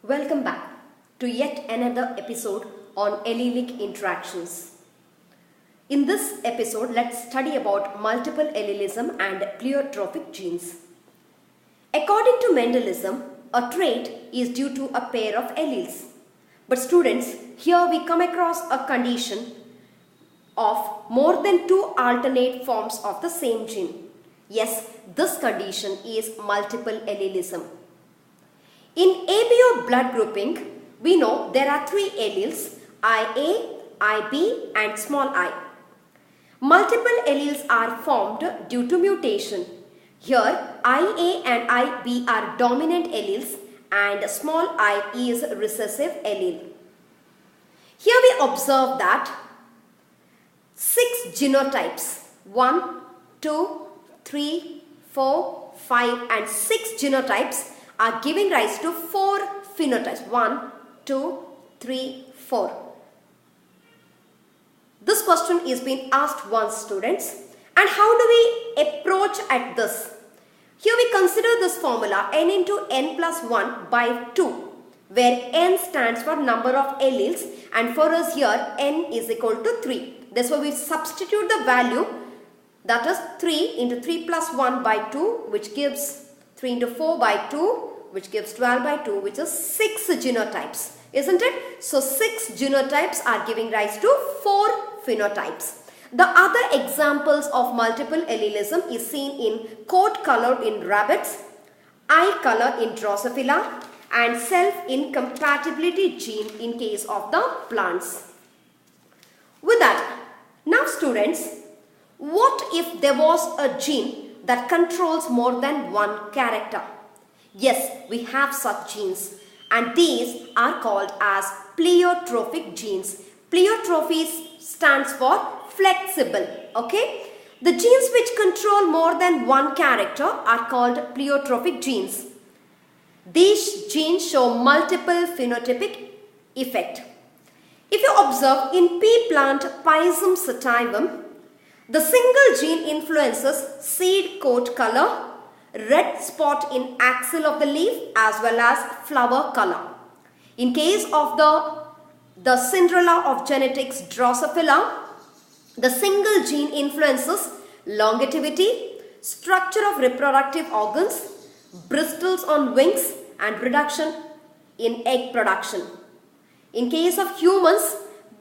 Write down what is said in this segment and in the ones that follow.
Welcome back to yet another episode on allelic interactions. In this episode, let's study about multiple allelism and pleiotropic genes. According to Mendelism, a trait is due to a pair of alleles. But students, here we come across a condition of more than two alternate forms of the same gene. Yes, this condition is multiple allelism. In ABO blood grouping, we know there are three alleles, IA, IB and small I. Multiple alleles are formed due to mutation. Here, IA and IB are dominant alleles and small I is recessive allele. Here we observe that 6 genotypes, 1, 2, 3, 4, 5 and 6 genotypes are giving rise to 4 phenotypes. 1, 2, 3, 4. This question is being asked once, students. And how do we approach at this? Here we consider this formula n into n plus 1 by 2, where n stands for number of alleles and for us here n is equal to 3. That's why we substitute the value, that is 3 into 3 plus 1 by 2, which gives 3 into 4 by 2, which gives 12 by 2, which is 6 genotypes, isn't it? So 6 genotypes are giving rise to 4 phenotypes. The other examples of multiple allelism is seen in coat color in rabbits, eye color in Drosophila, and self-incompatibility gene in case of the plants. With that, now students, what if there was a gene that controls more than one character? Yes, we have such genes, and these are called as pleiotropic genes. Pleiotropy stands for flexible, okay? The genes which control more than one character are called pleiotropic genes. These genes show multiple phenotypic effect. If you observe in pea plant Pisum sativum, the single gene influences seed coat color, red spot in axil of the leaf as well as flower color. In case of the Cinderella of genetics Drosophila, the single gene influences longevity, structure of reproductive organs, bristles on wings and reduction in egg production. In case of humans,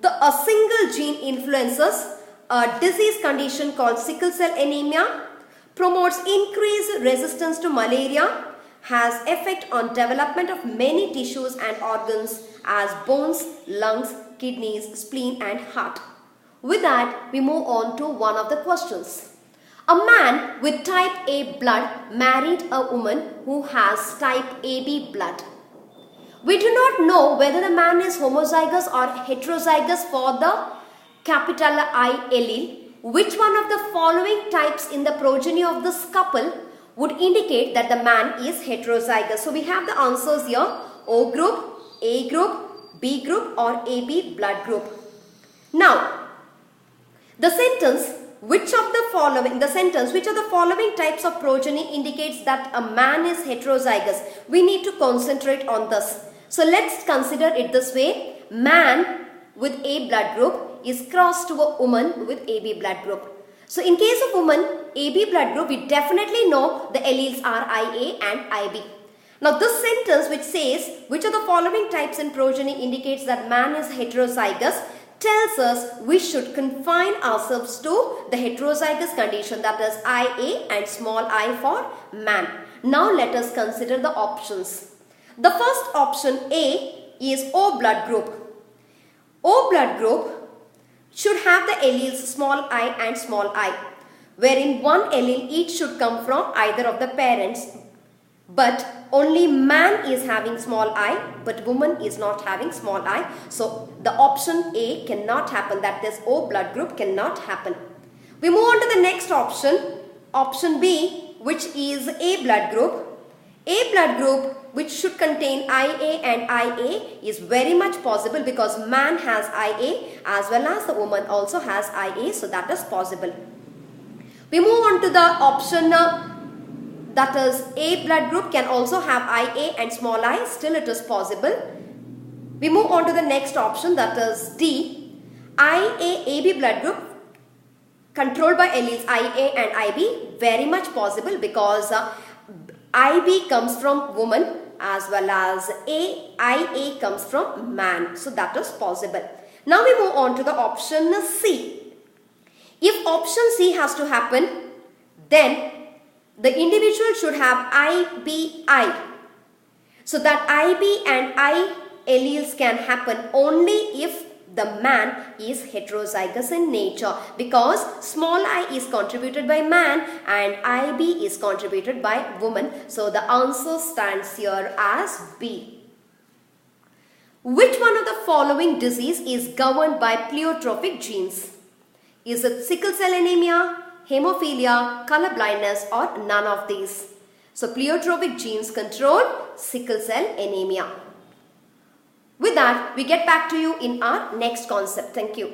a single gene influences a disease condition called sickle cell anemia, promotes increased resistance to malaria, has effect on development of many tissues and organs as bones, lungs, kidneys, spleen and heart. With that, we move on to one of the questions. A man with type A blood married a woman who has type AB blood. We do not know whether the man is homozygous or heterozygous for the capital I allele. Which one of the following types in the progeny of this couple would indicate that the man is heterozygous? So we have the answers here: O group, A group, B group or AB blood group. Now, the sentence which of the following types of progeny indicates that a man is heterozygous? We need to concentrate on this. So let's consider it this way: man with A blood group is crossed to a woman with AB blood group. So in case of woman, AB blood group, we definitely know the alleles are IA and IB. Now this sentence which says which of the following types in progeny indicates that man is heterozygous tells us we should confine ourselves to the heterozygous condition, that is IA and small I for man. Now let us consider the options. The first option A is O blood group. O blood group should have the alleles small I and small I, wherein one allele each should come from either of the parents, but only man is having small I, but woman is not having small I. So the option A cannot happen, that is O blood group cannot happen. We move on to the next option, option B, which is A blood group. A blood group which should contain IA and IA is very much possible because man has IA as well as the woman also has IA, so that is possible. We move on to the option that is A blood group can also have IA and small I, still it is possible. We move on to the next option, that is D. IA-AB blood group controlled by alleles IA and IB, very much possible because IB comes from woman as well as IA comes from man. So that is possible. Now we move on to the option C. If option C has to happen, then the individual should have IBI. So that IB and I alleles can happen only if the man is heterozygous in nature, because small I is contributed by man and IB is contributed by woman. So the answer stands here as B. Which one of the following disease is governed by pleiotropic genes? Is it sickle cell anemia, hemophilia, color blindness, or none of these? So pleiotropic genes control sickle cell anemia. With that, we get back to you in our next concept. Thank you.